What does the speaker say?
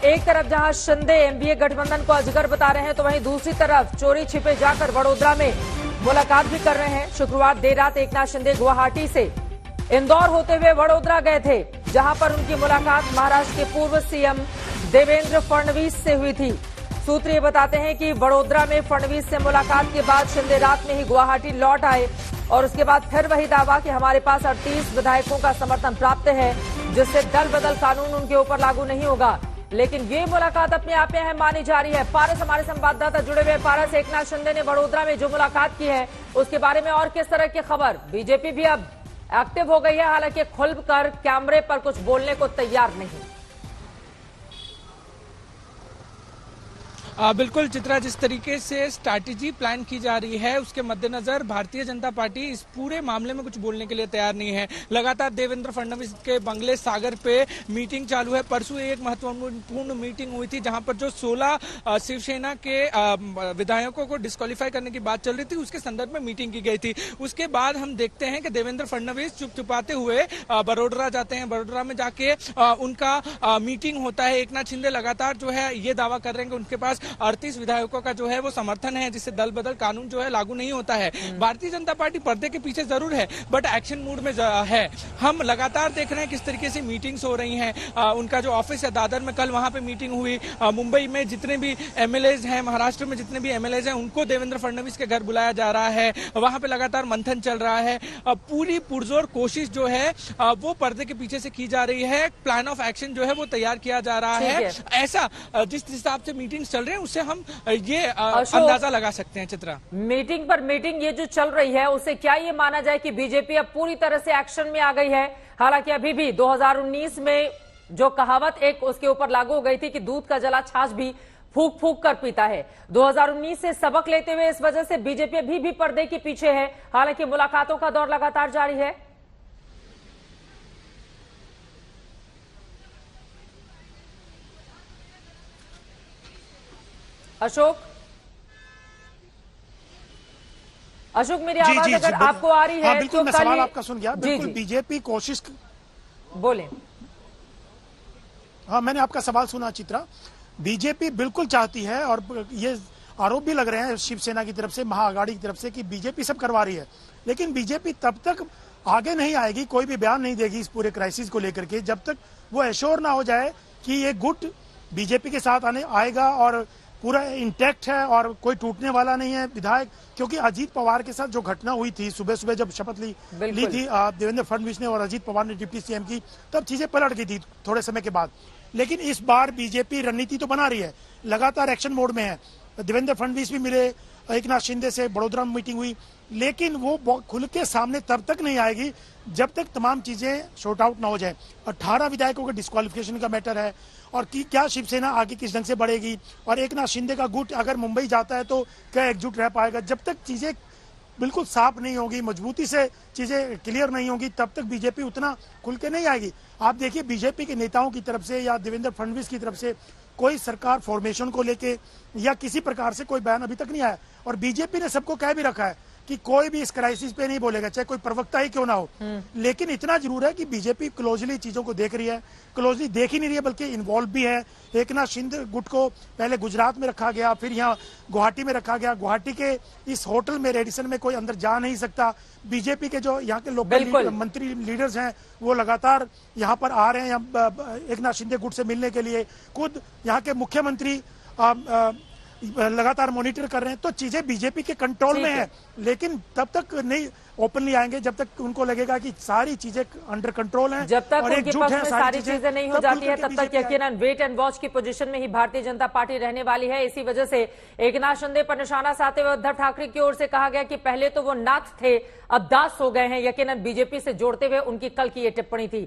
एक तरफ जहां शिंदे एमबीए गठबंधन को अजगर बता रहे हैं, तो वहीं दूसरी तरफ चोरी छिपे जाकर वडोदरा में मुलाकात भी कर रहे हैं। शुक्रवार देर रात एकनाथ शिंदे गुवाहाटी से इंदौर होते हुए वडोदरा गए थे, जहां पर उनकी मुलाकात महाराष्ट्र के पूर्व सीएम देवेंद्र फडणवीस से हुई थी। सूत्र ये बताते हैं कि वडोदरा में फडणवीस से मुलाकात के बाद शिंदे रात में ही गुवाहाटी लौट आए और उसके बाद फिर वही दावा कि हमारे पास 38 विधायकों का समर्थन प्राप्त है, जिससे दल बदल कानून उनके ऊपर लागू नहीं होगा। लेकिन ये मुलाकात अपने आप में अहम मानी जा रही है। पारस हमारे संवाददाता जुड़े हुए। पारस, एकनाथ शिंदे ने वडोदरा में जो मुलाकात की है उसके बारे में और किस तरह की खबर? बीजेपी भी अब एक्टिव हो गई है, हालांकि खुलकर कैमरे पर कुछ बोलने को तैयार नहीं। बिल्कुल चित्रा, जिस तरीके से स्ट्रैटेजी प्लान की जा रही है उसके मद्देनजर भारतीय जनता पार्टी इस पूरे मामले में कुछ बोलने के लिए तैयार नहीं है। लगातार देवेंद्र फडणवीस के बंगले सागर पे मीटिंग चालू है। परसों एक महत्वपूर्ण मीटिंग हुई थी जहां पर जो 16 शिवसेना के विधायकों को डिस्क्वालीफाई करने की बात चल रही थी, उसके संदर्भ में मीटिंग की गई थी। उसके बाद हम देखते हैं कि देवेंद्र फडणवीस चुप चुपाते हुए वडोदरा जाते हैं। वडोदरा में जाके उनका मीटिंग होता है। एकनाथ शिंदे लगातार जो है ये दावा कर रहे हैं कि उनके पास 38 विधायकों का जो है वो समर्थन है, जिससे दल बदल कानून जो है लागू नहीं होता है। भारतीय जनता पार्टी पर्दे के पीछे जरूर है बट एक्शन मूड में है। हम लगातार देख रहे हैं किस तरीके से मीटिंग्स हो रही हैं। उनका जो ऑफिस है दादर में, कल वहां पे मीटिंग हुई। मुंबई में जितने भी एमएलएज हैं, महाराष्ट्र में जितने भी एमएलएज हैं, उनको देवेंद्र फडणवीस के घर बुलाया जा रहा है। वहां पे लगातार मंथन चल रहा है। पूरी पुरजोर कोशिश जो है वो पर्दे के पीछे से की जा रही है। प्लान ऑफ एक्शन जो है वो तैयार किया जा रहा है। ऐसा जिस हिसाब से मीटिंग्स चल रहे हैं उससे हम ये अंदाजा लगा सकते हैं। चित्रा, मीटिंग पर मीटिंग ये जो चल रही है उससे क्या ये माना जाए कि बीजेपी अब पूरी तरह से एक्शन में आ गई है? हालांकि अभी भी 2019 में जो कहावत एक उसके ऊपर लागू हो गई थी कि दूध का जला छाछ भी फूक फूक कर पीता है, 2019 से सबक लेते हुए इस वजह से बीजेपी अभी भी पर्दे के पीछे है। हालांकि मुलाकातों का दौर लगातार जारी है। अशोक, मेरी आवाज अगर आपको आ रही है? हाँ, बिल्कुल, मैं सवाल आपका सुन गया। बिल्कुल बीजेपी कोशिश बोले। हाँ, मैंने आपका सवाल सुना चित्रा। बीजेपी बिल्कुल चाहती है और ये आरोप भी लग रहे हैं शिवसेना की तरफ से, महाअघाड़ी की तरफ से, कि बीजेपी सब करवा रही है। लेकिन बीजेपी तब तक आगे नहीं आएगी, कोई भी बयान नहीं देगी इस पूरे क्राइसिस को लेकर के, जब तक वो एश्योर ना हो जाए कि ये गुट बीजेपी के साथ आएगा और पूरा इंटैक्ट है और कोई टूटने वाला नहीं है विधायक। क्योंकि अजीत पवार के साथ जो घटना हुई थी, सुबह सुबह जब शपथ ली थी देवेंद्र फडणवीस ने और अजीत पवार ने डिप्टी सीएम की, तब चीजें पलट गई थी थोड़े समय के बाद। लेकिन इस बार बीजेपी रणनीति तो बना रही है, लगातार एक्शन मोड में है। देवेंद्र फडणवीस भी मिले एकनाथ शिंदे से, वडोदरा में मीटिंग हुई, लेकिन वो खुल के सामने तब तक नहीं आएगी जब तक तमाम चीजें शॉर्ट आउट ना हो जाए। 18 विधायकों के डिस्क्वालिफिकेशन का मैटर है और कि क्या शिवसेना आगे किस ढंग से बढ़ेगी और एकनाथ शिंदे का गुट अगर मुंबई जाता है तो क्या एकजुट रह पाएगा। जब तक चीजें बिल्कुल साफ नहीं होगी, मजबूती से चीजें क्लियर नहीं होगी, तब तक बीजेपी उतना खुल के नहीं आएगी। आप देखिए बीजेपी के नेताओं की तरफ से या देवेंद्र फडणवीस की तरफ से कोई सरकार फॉर्मेशन को लेके या किसी प्रकार से कोई बयान अभी तक नहीं आया। और बीजेपी ने सबको कह भी रखा है कि कोई भी इस क्राइसिस पे नहीं बोलेगा, चाहे कोई प्रवक्ता ही क्यों ना हो। लेकिन इतना जरूर है कि बीजेपी क्लोजली चीजों को देख रही है, क्लोजली देख ही नहीं रही है बल्कि इन्वॉल्व भी है। एकनाथ शिंदे गुट को पहले गुजरात में रखा गया, फिर यहाँ गुवाहाटी में रखा गया। गुवाहाटी के इस होटल में, रेडिसन में कोई अंदर जा नहीं सकता। बीजेपी के जो यहाँ के लोकल मंत्री लीडर्स हैं वो लगातार यहाँ पर आ रहे हैं एकनाथ शिंदे गुट से मिलने के लिए। खुद यहाँ के मुख्यमंत्री लगातार मॉनिटर कर रहे हैं। तो चीजें बीजेपी के कंट्रोल में है, लेकिन तब तक नहीं ओपनली आएंगे जब तक उनको लगेगा कि सारी चीजें अंडर कंट्रोल हैं। जब तक उनके पक्ष में सारी चीजें नहीं हो जाती है, तब तक यकीनन वेट एंड वॉच की पोजीशन में ही भारतीय जनता पार्टी रहने वाली है। इसी वजह से एकनाथ शिंदे पर निशाना साधते हुए उद्धव ठाकरे की ओर से कहा गया कि पहले तो वो नाथ थे, अब दास हो गए हैं। यकीनन बीजेपी से जोड़ते हुए उनकी कल की ये टिप्पणी थी।